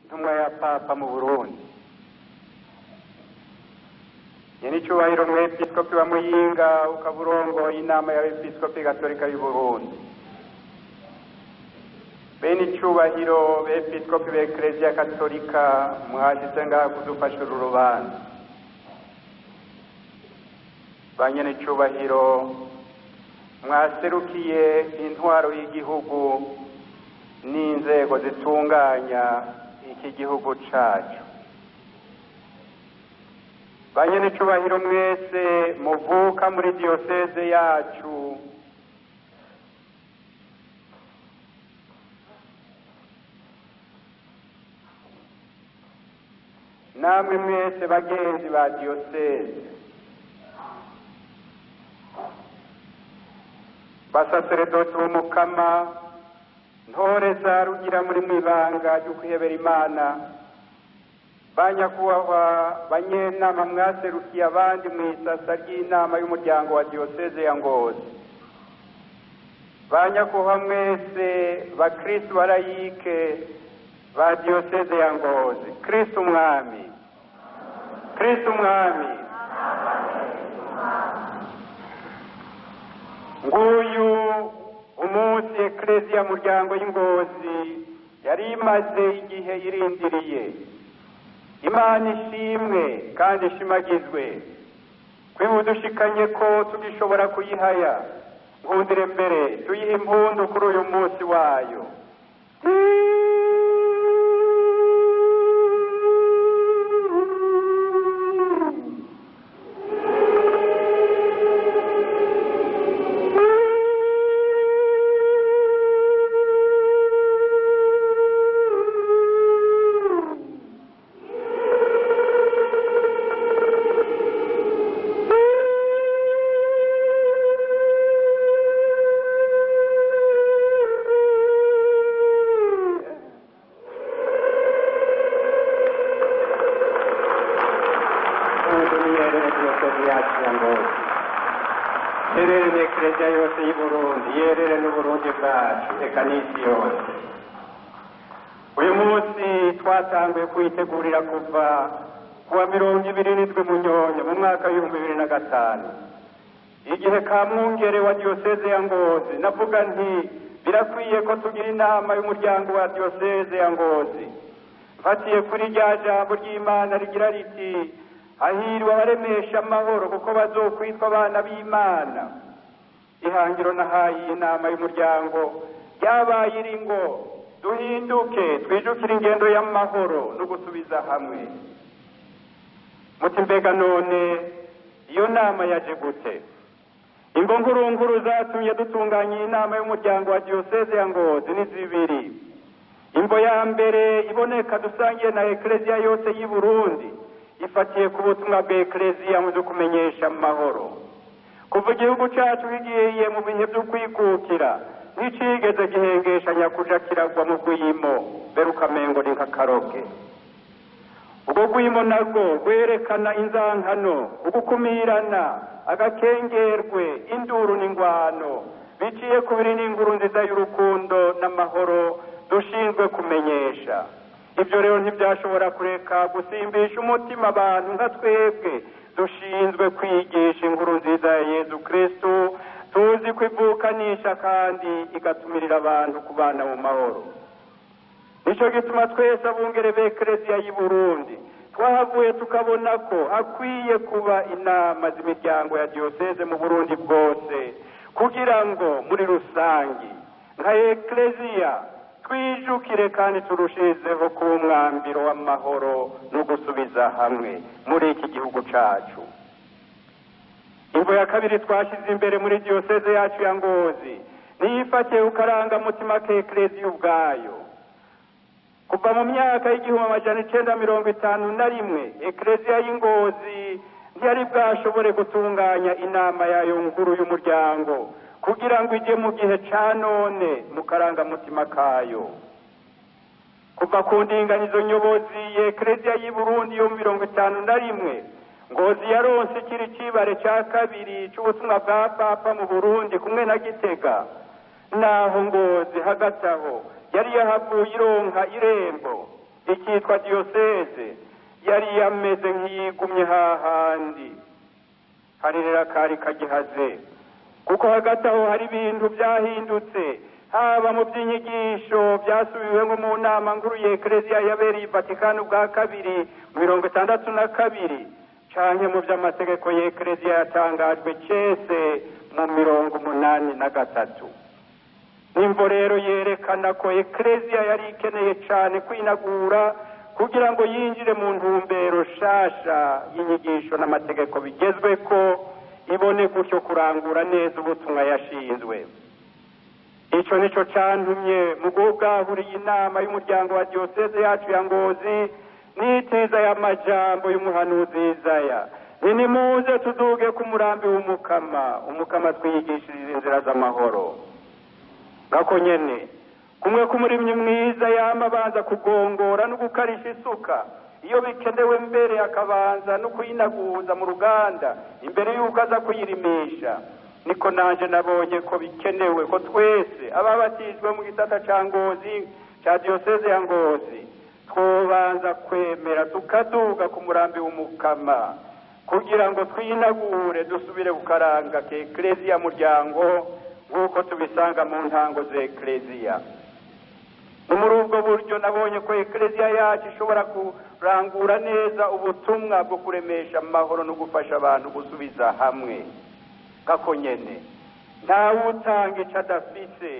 intumwa ya papa mu Burundi, nyenicubahiro umwepiskopi wa Muyinga ukaba urongoye inama y'abepiskopi gatolika y'u Burundi, bene icubahiro bepiskopi b'Eklezia Katolika mwashitse ngaha kudufasha uru rubanza, ba nyenicubahiro mwaserukiye intwaro y'igihugu n'inzego zitunganya iki gihugu cacu, ba nyenicubahiro mwese muvuka muri diyoseze yacu, namwe mwese bagenzi ba diyoseze, basaseredoti b'umukama, ntore za rugira muri mwibanga ryo kwihebera Imana, banyakubahwa banyenama mwaserukiye abandi mw'isasa ry'inama y'umuryango wa diyoseze ya Ngozi, banyakubahwa mwese bakristu barayike ba diyoseze ya Ngozi, Kristu umwami, Kristu umwami. Nguyu umunsi Eklezia muryango y'Ingozi yari imaze igihe irindiriye. Imana ishimwe kandi ishimagizwe kwibudushikanye ko tugishobora kuyihaya, nkundire mbere tuyihe impundu kuri uyu munsi wayo. Yerere Eklezia yose y'u Burundi, yerere n'Uburundi bwacu, eka n'isi yose. Uyu munsi twatanguye kuyitegurira kuva kuwa 27 Munyonyo mu mwaka w'2005, igihe Kamwungere wa diyoseze ya Ngozi navuga nti birakwiye ko tugira inama y'umuryango wa diyoseze ya Ngozi, mfatiye kuri rya jambo ry'Imana rigira riti hahirwa abaremesha amahoro kuko bazokwitwa abana b'Imana. Ihangiro nahaye inama y'umuryango ryabaye iri ngo duhinduke twijukire ingendo y'amahoro no gusubiza hamwe. Muti mbega none iyo nama yaje gute? Imvo nkuru zatumye dutunganya inama y'umuryango wa diyoseze ya Ngozi ni zibiri. Imvo ya mbere iboneka dusangiye na Eklezia yose y'u Burundi, ifatiye ku butumwa bwa Eklezia mu kumenyesha amahoro. Kuva igihugu cyacu kigiye mu bihe byo kwikukira, n'icigeze gihengeshanya kuja kiragwa mu gwimo berukamengo ni nkakaroke. Ubwo gwimo narwo rwerekana inzankano, ugukumirana, agakengerwe, induru n'ingwano, biciye ku biri n'inkuru nziza y'urukundo n'amahoro dushinzwe kumenyesha. Ibyo rero ntibyashobora kureka gusimbisha umutima abantu nka twebwe dushinzwe kwigisha inkuru nziza ya Yezu Kristu, tuzi kwivukanisha kandi igatumirira abantu kubana mu mahoro. Nico gituma twese abungere b'Eklezia y'u Burundi twahavuye tukabona ko akwiye kuba inama z'imiryango ya diyoseze mu Burundi bwose, kugira ngo muri rusangi nka Eklezia twijukire kandi turushizeho kuba umwambiro w'amahoro no gusubiza hamwe muri iki gihugu cacu. Imvo ya kabiri twashize imbere muri diyoseze yacu ya Ngozi niyifatiye ukaranga mutima ka Eklezia ubwayo. Kuva mu myaka y'1951 Eklezia y'Ingozi ntiyari bwashobore gutunganya inama yayo nkuru y'umuryango kugira ngo ije mu gihe ca none mu karanga mutima kayo. Kuva ku ndinganizo nyobozi y'Eklezia y'u Burundi yo 51 Ngozi yaronse ikiri cibare ca kabiri c'ubutumwa bwa Papa mu Burundi kumwe na Gitega, naho Ngozi hagataho yari yahavuye ironka irembo ikitwa diyoseze yari yameze nk'iyigumye hahandi hari rero akari kagihaze kuko hagati aho hari ibintu byahindutse haba mu by'inyigisho byasubiwemo mu nama nkuru ya Eklezia yabereye i Vatikani bwa kabiri 62 canke mu by'amategeko ya Eklezia yatangajwe cese mu 83. Nimvo rero yerekana ko Eklezia yari ikeneye cyane kwinagura kugira ngo yinjire mu ntumbero shasha y'inyigisho n'amategeko bigezwe ko ibone gutyo kurangura neza ubutumwa yashinzwe. Ico nico cantumye mu gugahuriye inama y'umuryango wa diocese yacu ya Ngozi nitiza y'amajambo y'umuhanuzi Isaya. Nimuze tuduge ku murambi umukama twigishiriza inzira z'amahoro. Gako nyene kumwe kumurimyi mwiza yama banza kugongora no gukarisha isuka iyo bikenewe mbere akabanza no kuyinaguza mu ruganda imbere y'uko aza kuyirimisha. Niko nanje nabonye ko bikenewe ko twese ababatijwe mu gisata ca Ngozi ca diocese ya Ngozi twobanza kwemera tukaduga ku murambi w'umukama kugira ngo twinagure dusubire gukaranga ke Eklezia muryango nk'uko tubisanga mu ntango za Eklezia. Muri ubwo buryo nabonye ko Eklezia yacu ishobora kurangura neza ubutumwa bwo kuremesha amahoro no gufasha abantu gusubiza hamwe. Kako nyene ntawe utanga ico adafise,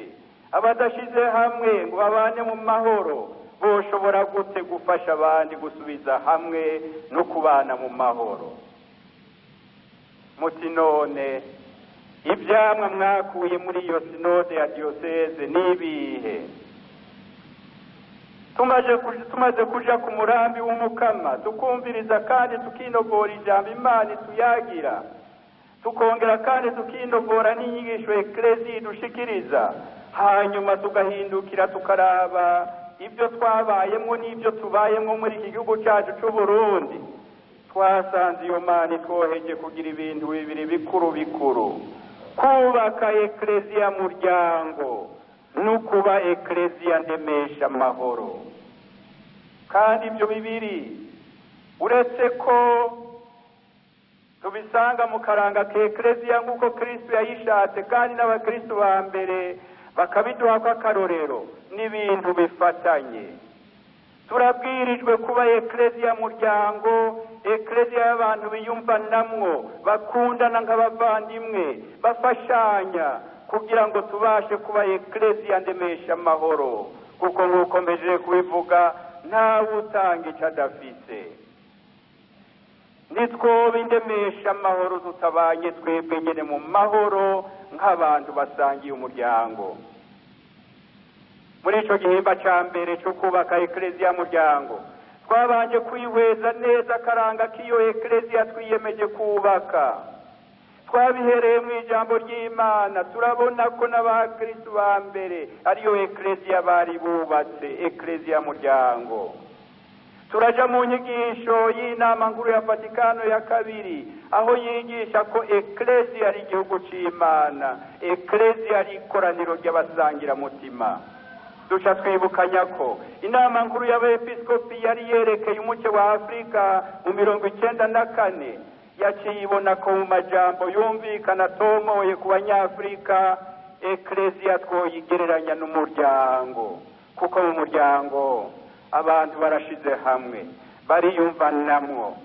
abadashize hamwe ngo babane mu mahoro boshobora gute gufasha abandi gusubiza hamwe no kubana mu mahoro? Muti none ivyamwa mwakuye muri iyo sinode ya diocese nibihe? Tumaze kuja ku murambi w'umukama tukumviriza kandi tukinogora ijambo Imana tuyagira, tukongera kandi tukinogora n'inyigisho Eklezia dushikiriza, hanyuma tugahindukira tukaraba ibyo twabayemo n'ibyo tubayemo muri iki gihugu cyacu cy'u Burundi. Twasanze iyo Mana twoheje kugira ibintu bibiri bikuru: kubaka Eklezia muryango no kuba Eklezia ndemesha amahoro. Kandi ibyo bibiri uretse ko tubisanga mu karanga ka Eklezia nk'uko Kristo yayishatse kandi n'abakristo ba mbere bakabiduha ko akarorero n'ibintu bifatanye. Turabwirijwe kuba Eklezia muryango, Eklezia y'abantu biyumvanamwo bakundana nk'abavandimwe bafashanya kugira ngo tubashe kuba Eklezia ndemesha amahoro, kuko nk'uko mbeje kubivuga ntawe utanga ico adafise. Nitwoba indemesha amahoro tutabanye twebwe nyene mu mahoro nk'abantu basangiye umuryango. Muri ico gihimba ca mbere cyo kubaka Eklezia muryango twabanje kwihweza neza akaranga k'iyo Eklezia twiyemeje kubaka. Twabihereye mu ijambo ry'Imana turabona ko n'abakristo ba mbere ariyo Eklezia bari bubatse, Eklezia muryango. Turaja mu nyigisho y'inama nkuru ya Vatikano ya kabiri aho yigisha ko Eklezia ari igihugu c'Imana, Eklezia ari ikoraniro ry'abasangira mutima. Duca twibukanya ko inama nkuru y'abepiskopi yari yerekeye umuce wa Afrika mu 1994 yaciye ibona ko mu majambo yumvikana tomoye ku banyafrika Eklezia twoyigereranya n'umuryango, kuko mu muryango abantu barashize hamwe bariyumvanamwo,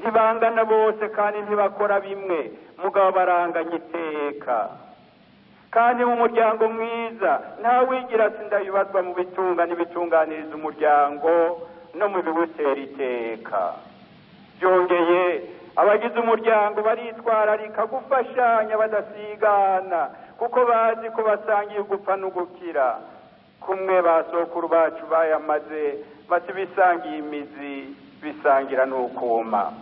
ntibangana bose kandi ntibakora bimwe mugabo baranganya iteka. Kandi mu muryango mwiza ntawigira sindayibazwa mu bitunga n'ibitunganiriza umuryango no mu biwutera iteka. Byongeye abagize umuryango baritwararika gufashanya badasigana kuko bazi ko basangiye gupfa no gukira. Kumwe basokuru bacu bayamaze bati bisangiye imizi bisangira n'ukuma.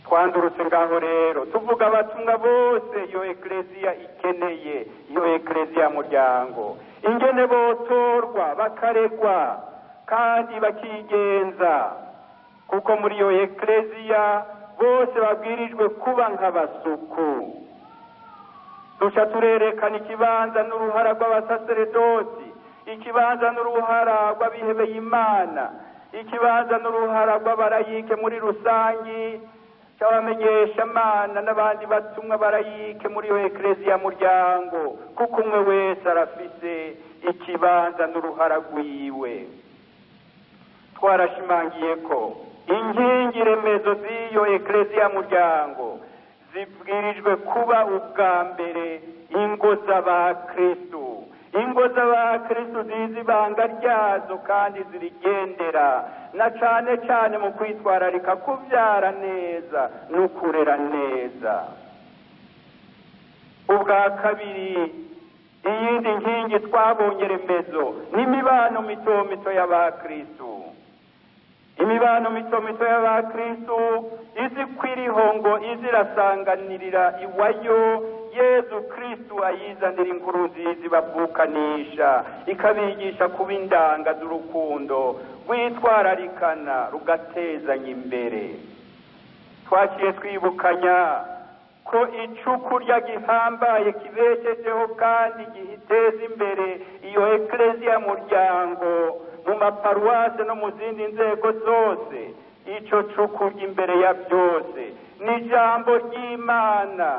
Twandurutse ngaho rero tuvuga abatumwa bose iyo Eklezia ikeneye, iyo Eklezia muryango ingene botorwa bakaregwa kandi bakigenza, kuko muri iyo Eklezia bose babwirijwe kuba nk'abasuku. Duca turerekana ikibanza n'uruhara rw'abasaseredoti ikibanza n'uruhara rw'abihebeye Imana, ikibanza n'uruhara rw'abarayike muri rusangi, cy'abamenyeshamana n'abandi batumwa barayike muri iyo ekleziya muryango, kuko umwe wese arafise ikibanza n'uruhara rwiwe. Twarashimangiye ko inkingi remezo z'iyo ekleziya muryango zibwirijwe kuba ubwa mbere ingo z'abakristu, ingo z'abakristu zizi ibanga ryazo kandi zirigendera, na cane cane mu kwitwararika kuvyara neza no kurera neza. Ubwa kabiri, iyindi nkingi twabonye remezo n'imibano mito mito y'abakristu. Imibano mito mito y'abakristu izi kwiriho ngo izirasanganirira iwayo Yezu Kristu ayizanira inkuru nziza ibavukanisha, ikabigisha kuba indanga z'urukundo rwitwararikana rugatezanya imbere. Twaciye twibukanya ko icukurya gihambaye kibeshejeho kandi gihiteza imbere iyo ekleziya muryango mu maparuwase no mu zindi nzego zose, ico cukurya imbere ya byose ni ijambo ry'Imana.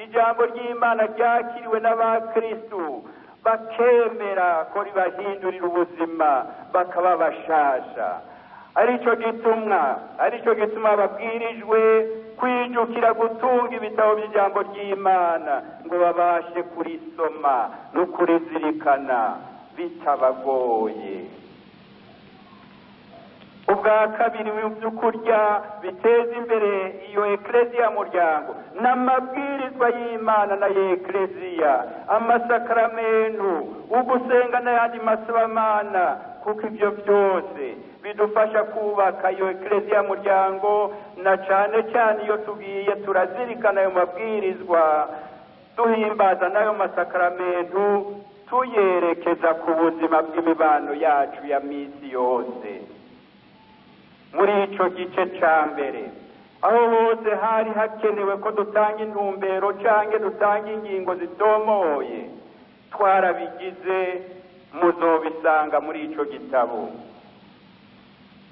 Ijambo ry'Imana ryakiriwe n'abakristu bakemera ko ribahindurira ubuzima bakaba bashasha. Arico gituma babwirijwe kwijukira gutunga ibitabo by'ijambo ry'Imana ngo babashe kurisoma no kurizirikana bitabagoye. Ubwa kabiri mu by'ukurya biteza imbere iyo ekleziya muryango n'amabwirizwa y'Imana na ekleziya, amasakaramentu, ugusenga n'ayandi masabamana, kuko ibyo byose bidufasha kubaka iyo ekleziya muryango, na cane cane iyo tugiye turazirikana ayo mabwirizwa duhimbaza n'ayo masakaramentu tuyerekeza ku buzima bw'imibano yacu ya misi yose. Muri ico gice ca mbere aho hose hari hakenewe ko dutanga intumbero canke dutanga ingingo zitomoye, twarabigize, muzobisanga muri ico gitabo.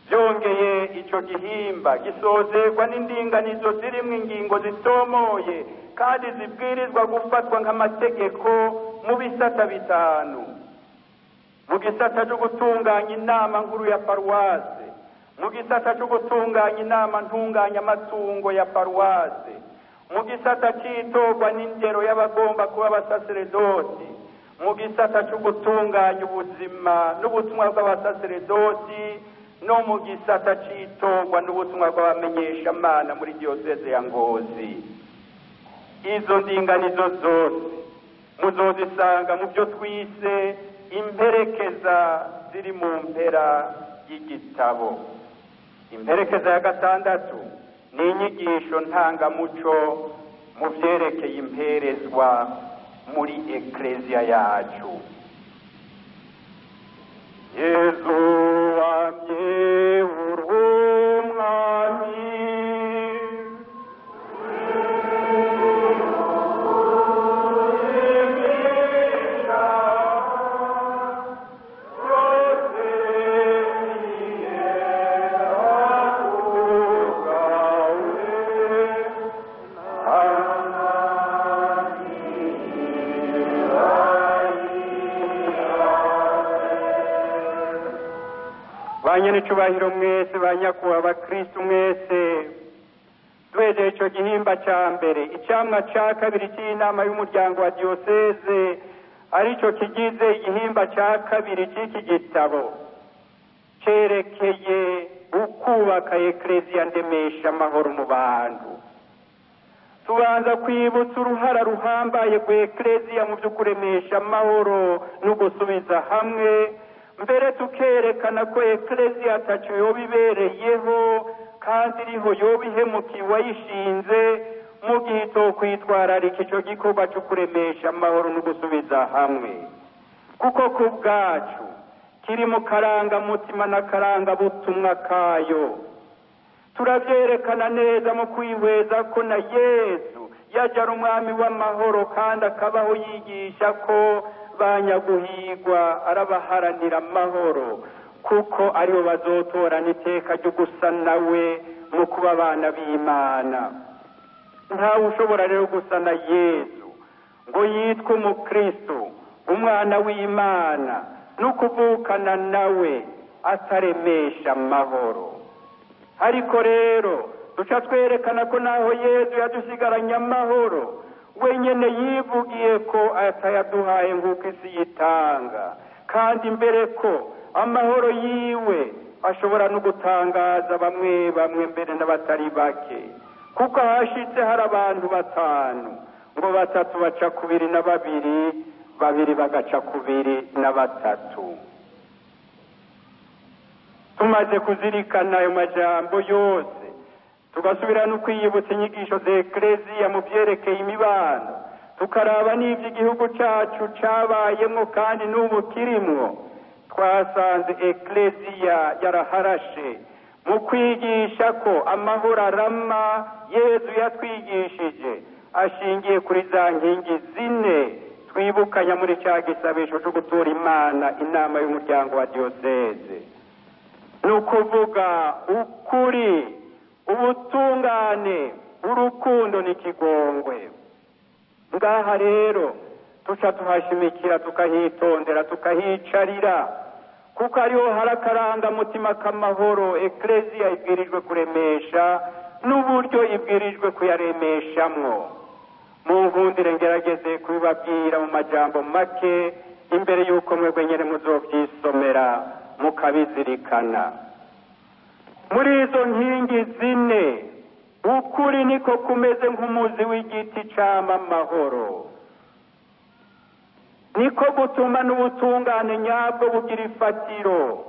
Byongeye ico gihimba gisozerwa n'indinganizo zirimwo ingingo zitomoye kandi zibwirizwa gufatwa nk'amategeko mu bisata bitanu: mu gisata cyo gutunganya inama nkuru ya paruwase, mu gisata cyo gutunganya inama ntunganya amatungo ya paruwase, mu gisata cy'itorwa n'indero y'abagomba kuba abasaseredoti, mu gisata cyo gutunganya ubuzima n'ubutumwa bw'abasaseredoti, no mu gisata cy'itorwa n'ubutumwa bw'abamenyeshamana muri diyoseze ya Ngozi. Izo ndinganizo zose muzozisanga mu byo twise imperekeza ziri mu mpera y'igitabo. Imperekeza ya gatandatu ni inyigisho ntangamuco mu vyerekeye imperezwa muri ekleziya yacu. Yezu amye urumwami Banyacubahiro mwese, banyakuba abakristu mwese, tweze ico gihimba ca mbere, icamwa ca kabiri c'inama y'umuryango wa diyoseze, arico kigize igihimba ca kabiri c'iki gitabo cerekeye ukubaka ekleziya ndemesha amahoro mu bantu. Tubanza kwibutsa uruhara ruhambaye rw'ekleziya mu vy'ukuremesha amahoro no gusubiza hamwe, mbere tukerekana ko ekleziya ataco yoba ibereyeho kandi iriho yoba ihemukiye uwayishinze mu gihe itokwitwararika ico gikorwa co kuremesha amahoro no gusubiza hamwe, kuko ku bwacu kiri mu karangamutima na karangabutumwa kayo. Turavyerekana neza mu kwihweza ko na Yesu yaje ari umwami w'amahoro kandi akabaho yigisha ko banyaguhigwa arabaharanira amahoro kuko aribo bazotorana iteka ryo gusa nawe mu kuba abana b'Imana. Ntawe ushobora rero gusa na Yesu ngo yitwe umukristo umwana w'Imana no kuvukana nawe ataremesha amahoro. Ariko rero duca twerekana ko naho Yesu yadusigaranye amahoro wenyene yivugiye ko atayaduhaye nk'uko isi yitanga, kandi mbere ko amahoro yiwe ashobora no gutangaza bamwe bamwe mbere n'abatari bake, kuko hashitse hari abantu batanu ngo batatu baca kubiri na babiri, babiri bagaca kubiri na batatu. Tumaze kuzirikana ayo majambo yose tugasubira no kwiyibutsa inyigisho za Ekleziya mu byerekeye imibano, tukaraba n'ivyo igihugu cacu cabayemwo kandi n'ubu kirimwo, twasanze Ekleziya yaraharashe mu kwigisha ko amahoro arama Yesu yatwigishije ashingiye kuri za nkingi zine twibukanya muri cya gisabisho cyo gutura Imana inama y'umuryango wa diyoseze. Ni ukuvuga ukuri, ubutungane, urukundo n'ikigongwe. Ngaha rero tuca tuhashimikira tukahitondera tukahicarira, kuko ariho hari akarangamutima k'amahoro Ekleziya ibwirijwe kuremesha n'uburyo ibwirijwe kuyaremeshamwo. Mu nkundire ngerageze kubibabwira mu majambo make imbere y'uko mwebwe nyene muzovyisomera mukabizirikana. Muri izo nkingi zine, ukuri niko kumeze nk'umuzi w'igiti cama amahoro, niko gutuma n'ubutungane nyabwo bugira ifatiro.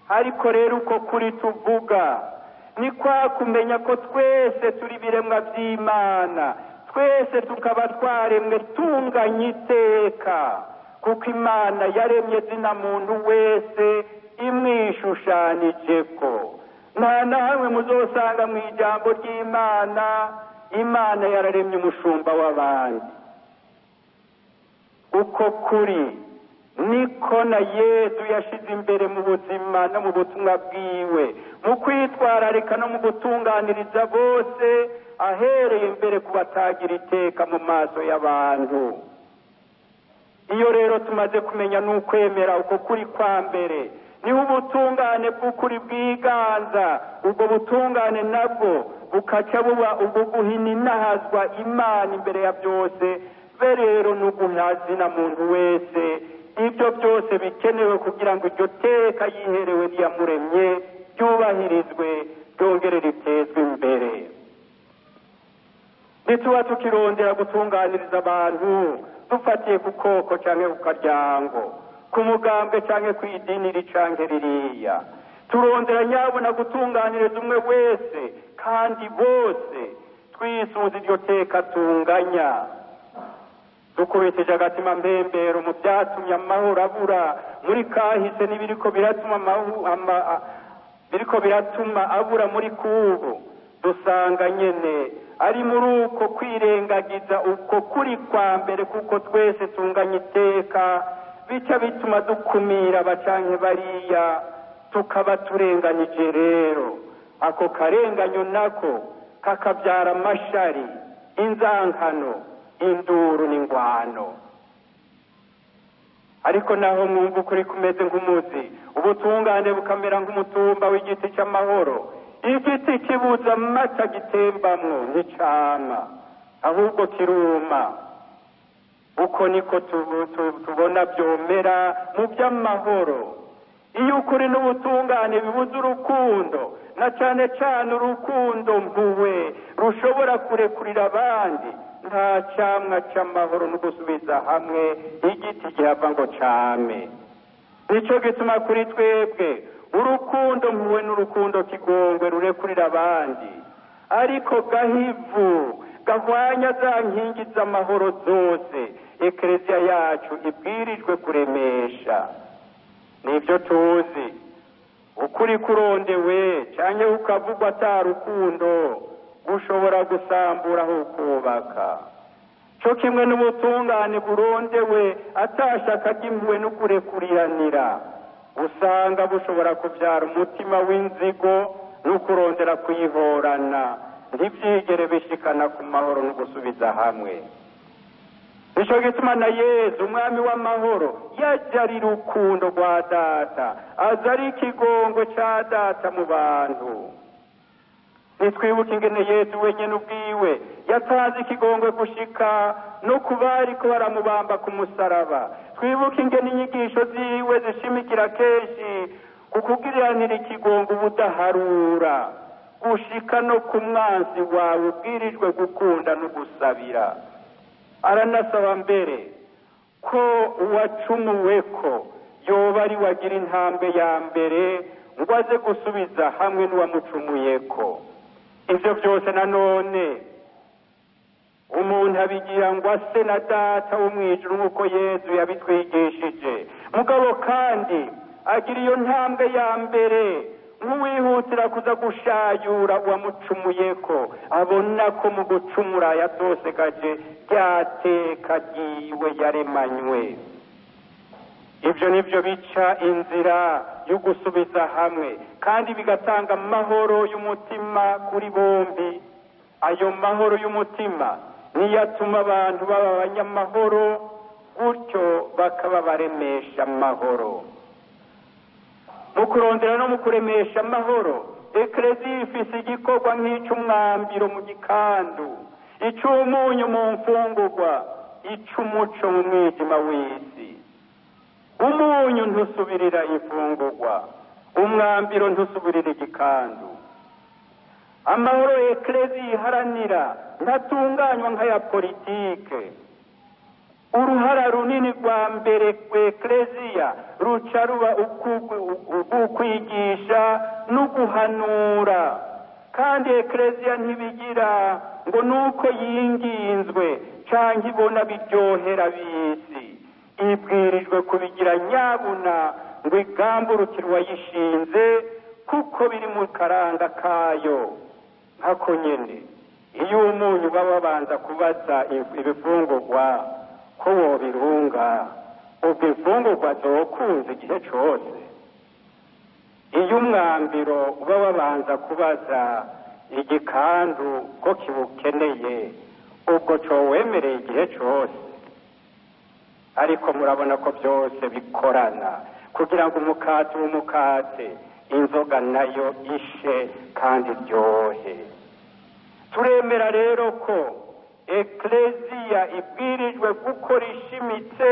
Ariko rero uko kuri tuvuga ni kwa kumenya ko twese turi biremwa vy'Imana, twese tukaba twaremwe tunganye iteka, kuko Imana yaremye zina muntu wese imwishushanijeko. Nta na hamwe muzosanga mu ijambo ry'Imana Imana yararemye umushumba w'abandi. Uko kuri niko na Yesu yashize imbere mu buzima no mu butumwa bwiwe, mu kwitwararika no mu gutunganiriza bose, ahereye imbere kubatagira iteka mu maso y'abantu. Iyo rero tumaze kumenya n'ukwemera uko kuri kwa mbere, niho ubutungane bw'ukuri bwiganza. Ubwo butungane nabwo bukaca buba ubwo guhininahazwa Imana imbere ya byose, be rero n'uguhazina muntu wese ibyo byose bikenewe kugira ngo iryo teka yiherewe ryamuremye ryubahirizwe, ryongere ritezwe imbere. Nituba tukirondera gutunganiriza abantu dufatiye ku koko canke ku karyango, ku mugambwe canke ku idini canke ririya, turondera nyabona gutunganiriza umwe wese kandi bose twisunze iryo teka tunganya, dukubitije agatima mbembero mu byatumye amahoro abura muri kahise n'ibiriko biratuma abura muri kubu. Dusanga nyene ari muri uko kwirengagiza uko kuri kwa mbere, kuko twese tunganya iteka, bica bituma dukumira abacanke bariya, tukaba turenganije. Rero ako karenganyo nako kakabyara amashari, inzankano, induru n'ingwano. Ariko naho mwumva ukuri kumeze nk'umuzi, ubutungane bukamera nk'umutumba w'igiti cy'amahoro, igiti kibuza amata gitembamwo nticama, ahubwo kiruma. Uko niko tubona byomera mu by'amahoro. Iyo ukuri n'ubutungane bibuza urukundo, na cane cane urukundo mpuwe rushobora kurekurira abandi, nta camwa c'amahoro no gusubiza hamwe igiti gihava ngo came. Nico gituma kuri twebwe urukundo mpuwe n'urukundo kigongwe rurekurira abandi, ariko gahivu gahwanya za nkingi z'amahoro zose Ekleziya yacu ibwirijwe kuremesha. Nivyo tuzi, ukuri kurondewe canke ukavugwa ata rukundo gushobora gusambura aho kubaka. cyo kimwe n'ubutungane burondewe atashaka ry'impuhwe no kurekuriranira usanga bushobora kubyara umutima w'inzigo no kurondera kuyihorana ntibyigere bishikana ku mahoro no gusubiza hamwe. Nico gituma na Yesu umwami w'amahoro yaje ari rukundo rwa data, aza ari ikigongo ca data mu bantu. Nitwibuke ingene Yesu wenyene ubwiwe yatanze ikigongwe gushika no kubari ko baramubamba ku musaraba. Twibuke ingene inyigisho ziwe zishimikira kenshi kukugiriranira ikigongo ubudaharura gushika no ku mwanzi wawe ubwirijwe gukunda no gusabira. Aranasaba mbere ko uwacumuweko yoba ari wagira intambwe ya mbere ngo aze gusubiza hamwe n'uwamucumuyeko. Ivyo byose nanone umuntu abigira ngo ase na data wo mwijuru nk'uko Yesu yabitwigishije, mugabo kandi agira iyo ntambwe ya mbere nk'uwihutira kuza gushayura uwamucumuyeko, abona ko mu gucumura yatosegaje ryateka ryiwe yaremanywe. Ivyo nivyo bica inzira yo gusubiza hamwe kandi bigatanga amahoro y'umutima kuri bombi. Ayo mahoro y'umutima niyatuma abantu baba abanyamahoro gutyo bakaba baremesha amahoro. Mu kurondera no mu kuremesha amahoro, Eklezia ifise igikorwa nk'ic'umwambiro mu gikandu, ic'umunyu mu mfungurwa, ic'umuco mu mwijima w'isi. Umunyu ntusubirira imfungurwa, umwambiro ntusubirira igikandu. Amahoro Eklezia iharanira ntatunganywa nk'aya politike. Uruhara runini rwa mbere rw'Eklezia ruca ruba ukwigisha no guhanura, kandi Eklezia ntibigira ngo nuko yinginzwe canke ibona biryohera bisi, ibwirijwe kubigira nyabuna ngo igamburukire uwayishinze kuko biri mu karanga kayo. Hako nyene iyo umunyu baba babanza kubaza ibifungurwa ko wobirunga, ubwo imfungurwa zokunze igihe cose. Iyo umwambiro uba wabanza kubaza igikandu ko kibukeneye, ubwo cowemereye igihe cose. Ariko murabona ko byose bikorana kugira ngo umukate w'umukate, inzoga nayo ishe kandi ryohe. Turemera rero ko Eklezia ibwirijwe gukora ishimitse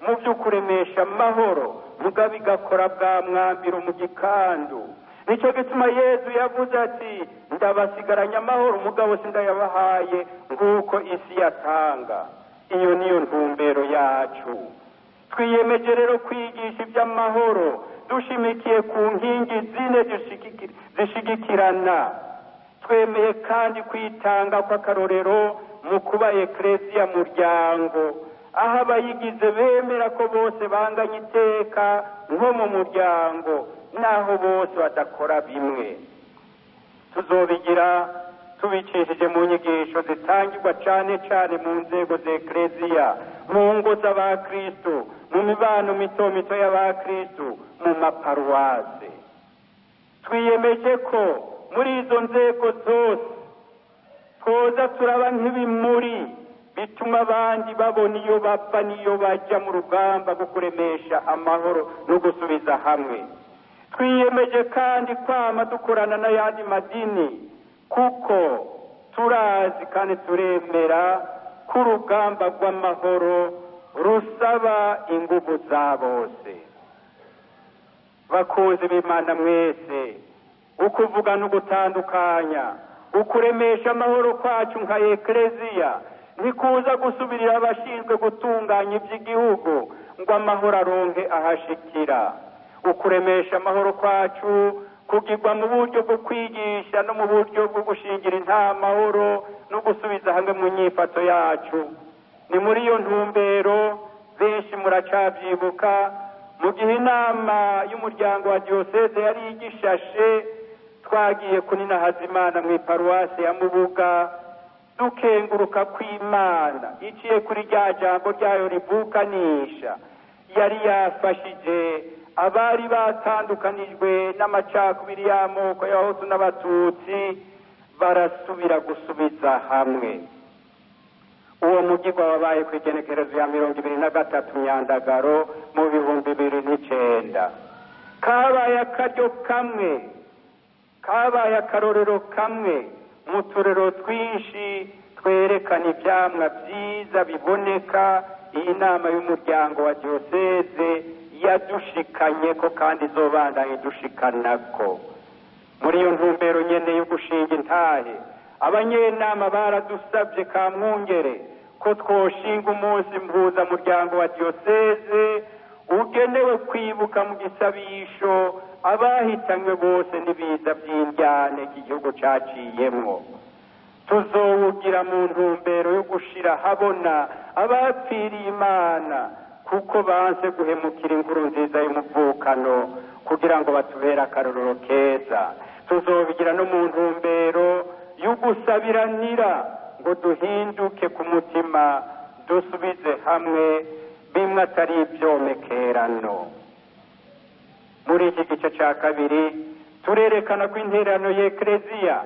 mu byo kuremesha amahoro, mugabo igakora bwa mwambiro mu gikandu. Nico gituma Yesu yavuze ati ndabasigaranye amahoro mugabo sindayabahaye nguko isi yatanga. Iyo niyo ntumbero yacu. Twiyemeje rero kwigisha iby'amahoro dushimikiye ku nkingi zine zishigikirana. Twemeye kandi kwitanga kw'akarorero mu kuba Eklezia muryango, aho abayigize bemera ko bose banganya iteka nko mu muryango naho bose badakora bimwe. Tuzobigira tubicishije mu nyigisho zitangirwa cane cane mu nzego z'Eklezia, mu ngo z'abakristo, mu mibano mito mito y'abakristo, mu maparuwase. Twiyemeje ko muri izo nzego zose twoza turaba nk'ibimuri bituma abandi babona iyo bapfa n'iyo bajya mu rugamba rwo kuremesha amahoro no gusubiza hamwe. Twiyemeje kandi kwama dukorana n'ayandi madini, kuko turazi kandi turemera ko urugamba rw'amahoro rusaba ingufu za bose. Bakunzi b'Imana mwese, ukuvuga no gutandukanya, ukuremesha amahoro kwacu nka Eklezia ntikuza gusubirira abashinzwe gutunganya iby'igihugu ngo amahoro aronke ahashikira. Ukuremesha amahoro kwacu kugirwa mu buryo bwo kwigisha no mu buryo bwo gushingira intamahoro no gusubiza hamwe mu nyifato yacu. Ni muri iyo ntumbero benshi muracabyibuka mu gihe inama y'umuryango wa Diocese yari igishashe, twagiye kunina Hazimana mu iparuwasi ya Mubuga dukenguruka kw'Imana iciye kuri rya jambo ryayo rivukanisha yari yafashije abari batandukanijwe n'amacakubiri y'amoko y'abahutu n'abatutsi barasubira gusubiza hamwe. Uwo mugirwa wabaye ku igenekerezo ya 23 Myandagaro mu 2009. Kabaye akaryo kamwe, kabaye akarorero kamwe mu turero twinshi twerekana ivyamwa vyiza biboneka iyi nama y'umuryango wa diyoseze yadushikanyeko kandi izobandanya idushikanako. Muri iyo ntumbero nyene yo gushinga intahe, abanyenama baradusabye Kamwungere ko twoshinga umunsi mpuzamuryango wa diyoseze ugenewe kwibuka mu gisabisho abahitanywe bose n'ibiza vy'indyane iki gihugu caciyemwo. Tuzowugira mu ntumbero yo gushira habona abapfiriye Imana kuko banse guhemukira inkuru nziza y'umuvukano kugira ngo batubere akarorero keza. Tuzobigira no mu ntumbero yo gusabiranira ngo duhinduke ku mutima dusubize hamwe bimwe atari ibyomekerano. Muri iki gice ca kabiri turerekana ko interano y'Ekleziya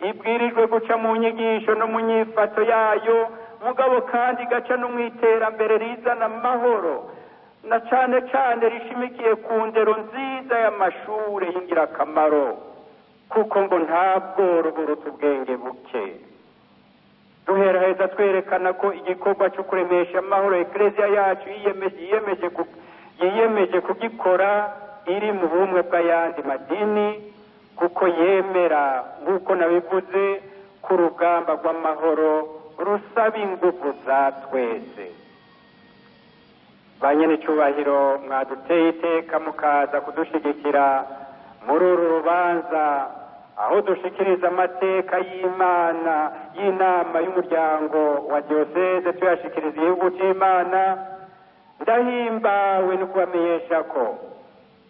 ibwirijwe guca mu nyigisho no mu nyifato yayo, mugabo kandi gaca no mw'iterambere rizana amahoro na cane cane rishimikiye ku ndero nziza y'amashure y'ingirakamaro, kuko ngo nta bworo buruta ubwenge buke. Duheraheza twerekana ko igikorwa cyo kuremesha amahoro Ekleziya yacu yiyemeje kugikora iri mu bumwe bw'ayandi madini, kuko yemera nk'uko nabivuze ku rugamba rw'amahoro rusaba ingufu za twese. Banyene icubahiro mwaduteye iteka mukaza kudushigikira muri uru rubanza aho dushikiriza amateka y'inama y'umuryango wa diyoseze tuyashikiriza igihugu c'Imana. Ndahimbawe no kubamenyesha ko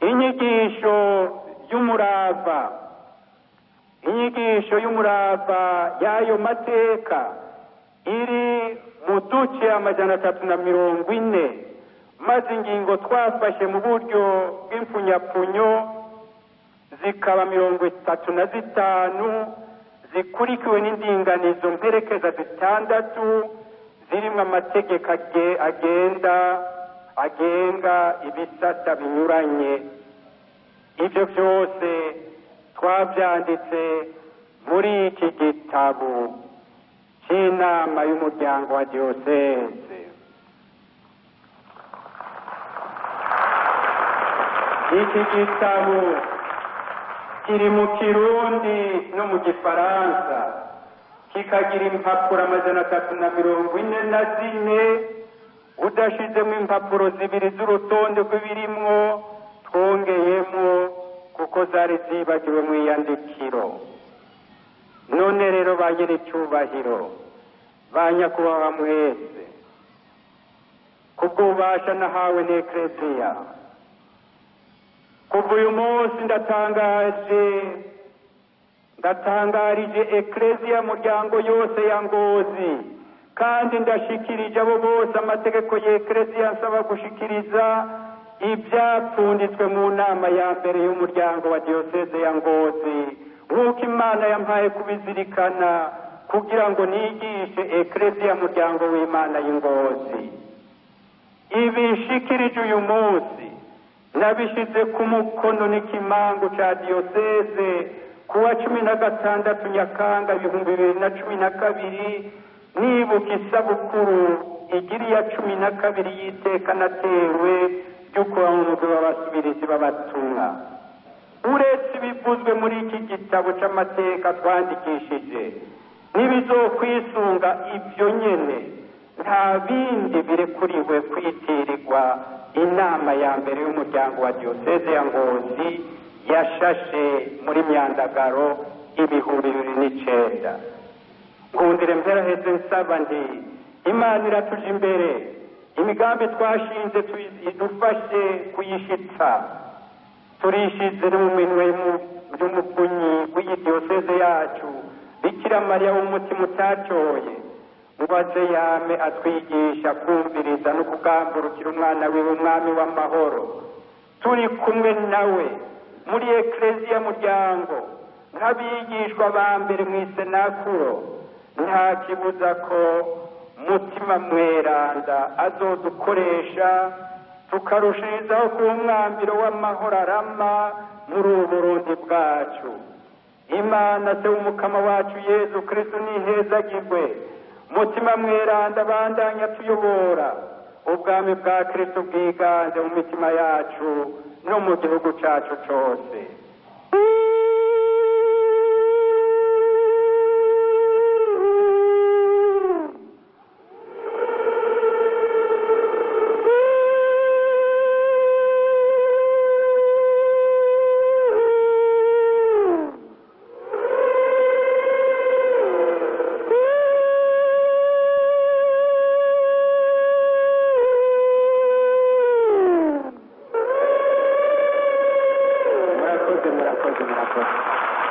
inyigisho y'umurava y'ayo mateka iri mu duce 340, maze ingingo twafashe mu buryo bw'imfunyapfunyo zikaba 35 zikurikiwe n'indinganizo mperekeza 6 zirimwo amategeko agenga ibisata binyuranye. Ivyo byose twavyanditse muri iki gitabo c'inama y'umuryango wa diyoseze. Iki gitabo kiri mu Kirundi no mu Gifaransa, kikagira impapuro 344, udashizemo impapuro 2 z'urutonde rw'ibirimwo twongeyemo kuko zari zibagiwe mu iyandikiro. None rero banyere icyubahiro, banyakubahwa mwese, kubw'ububasha nahawe n'Ekleziya, kuva uyu munsi ndatangarije Ekleziya muryango yose ya Ngozi, kandi ndashikirije abo bose amategeko y'Ekleziya nsaba gushikiriza ibyapfunditswe mu nama ya mbere y'umuryango wa diyoseze ya Ngozi, nk'uko Imana yampaye kubizirikana kugira ngo nigishe Ekleziya muryango w'Imana y'Ingozi. Ibi nshikirije uyu munsi nabishize ku mukono n'ikimango ca diyoseze kuwa 16 Nyakanga 2012, nibuka isabukuru igiri ya 12 y'iteka natewe ry'ukuba mu mugwi w'abasubirizi b'abatumwa. Uretse ibivuzwe muri iki gitabo c'amateka twandikishije n'ibizokwisunga ivyo nyene, nta bindi birekuriwe kwitirirwa inama ya mbere y'umuryango wa diyoseze ya Ngozi yashashe muri Myandagaro 2009. Nkundire mperaheze nsaba nti Imana iratuje imbere, imigambi twashinze idufashe kuyishitsa. Turishize no mu minwe y'umuvunyi w'iyi diyoseze yacu Bikira Mariya w'umutima utacyoye, ngo aze yame atwigisha kumviriza no kugamburukira umwana wiwe umwami w'amahoro turi kumwe nawe muri ekleziya muryango nk'abigishwa ba mbere mu isenakuro nta kibuza ko mutima mweranda azodukoresha tukarushirizaho kuba umwambiro w'amahoro arama muri ubu Burundi bwacu. Imana se w'umukama wacu Yesu Kristo nihezagirwe, mutima mweranda bandanya tuyobora ubwami bwa Kristo bwiganze mu mitima yacu no mu gihugu cyacu cyose. Murakoze.